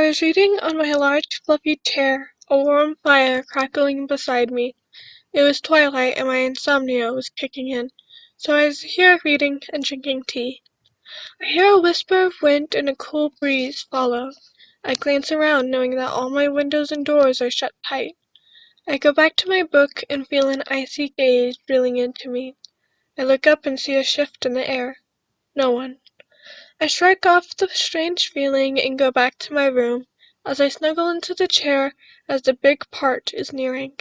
was reading on my large, fluffy chair, a warm fire crackling beside me. It was twilight and my insomnia was kicking in, so I was here reading and drinking tea. I hear a whisper of wind and a cool breeze follow. I glance around, knowing that all my windows and doors are shut tight. I go back to my book and feel an icy gaze drilling into me. I look up and see a shift in the air. No one. I shrug off the strange feeling and go back to my room, as I snuggle into the chair as the big part is nearing.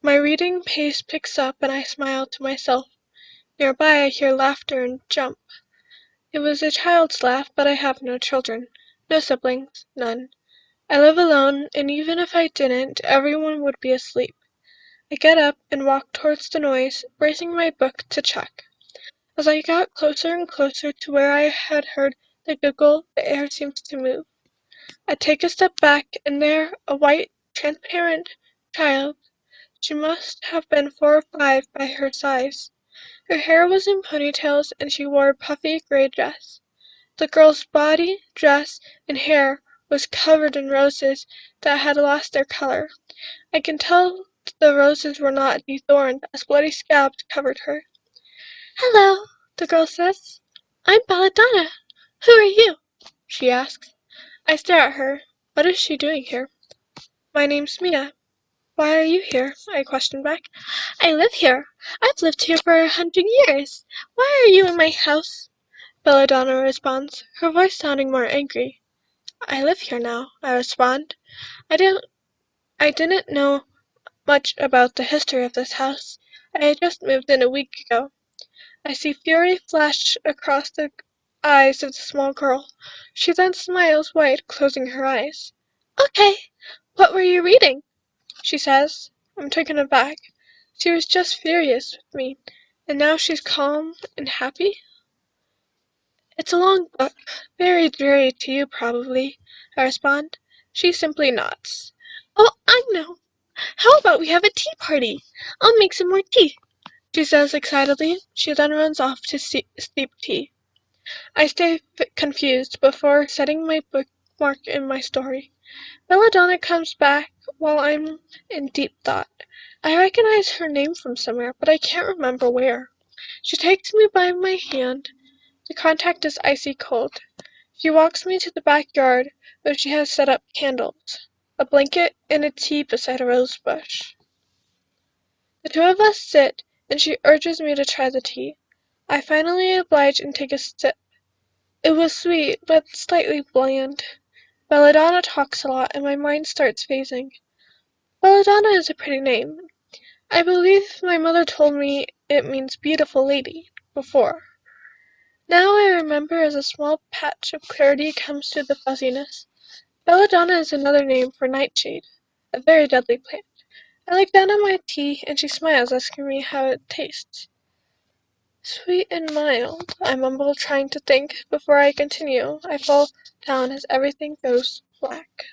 My reading pace picks up and I smile to myself. Nearby I hear laughter and jump. It was a child's laugh, but I have no children. No siblings. None. I live alone, and even if I didn't, everyone would be asleep. I get up and walk towards the noise, bracing my book to check. As I got closer and closer to where I had heard the giggle, the air seems to move. I take a step back, and there, a white, transparent child. She must have been 4 or 5 by her size. Her hair was in ponytails, and she wore a puffy gray dress. The girl's body, dress, and hair was covered in roses that had lost their color. I can tell the roses were not dethorned, as bloody scabs covered her. "Hello," the girl says. "I'm Belladonna. Who are you?" she asks. I stare at her. What is she doing here? "My name's Mia. Why are you here?" I question back. "I live here. I've lived here for 100 years. Why are you in my house?" Belladonna responds, her voice sounding more angry. "I live here now," I respond. I didn't know much about the history of this house. I had just moved in a week ago. I see fury flash across the eyes of the small girl. She then smiles wide, closing her eyes. "Okay, what were you reading?" she says. I'm taken aback. She was just furious with me, and now she's calm and happy? "It's a long book, very dreary to you probably," I respond. She simply nods. "Oh, I know. How about we have a tea party? I'll make some more tea," she says excitedly. She then runs off to steep tea. I stay confused before setting my bookmark in my story. Belladonna comes back while I'm in deep thought. I recognize her name from somewhere, but I can't remember where. She takes me by my hand. The contact is icy cold. She walks me to the backyard, where she has set up candles, a blanket, and a tea beside a rose bush. The two of us sit, and she urges me to try the tea. I finally oblige and take a sip. It was sweet, but slightly bland. Belladonna talks a lot, and my mind starts phasing. Belladonna is a pretty name. I believe my mother told me it means beautiful lady, before. Now I remember as a small patch of clarity comes to the fuzziness. Belladonna is another name for nightshade, a very deadly plant. I look down at my tea, and she smiles, asking me how it tastes. "Sweet and mild," I mumble, trying to think. Before I continue, I fall down as everything goes black.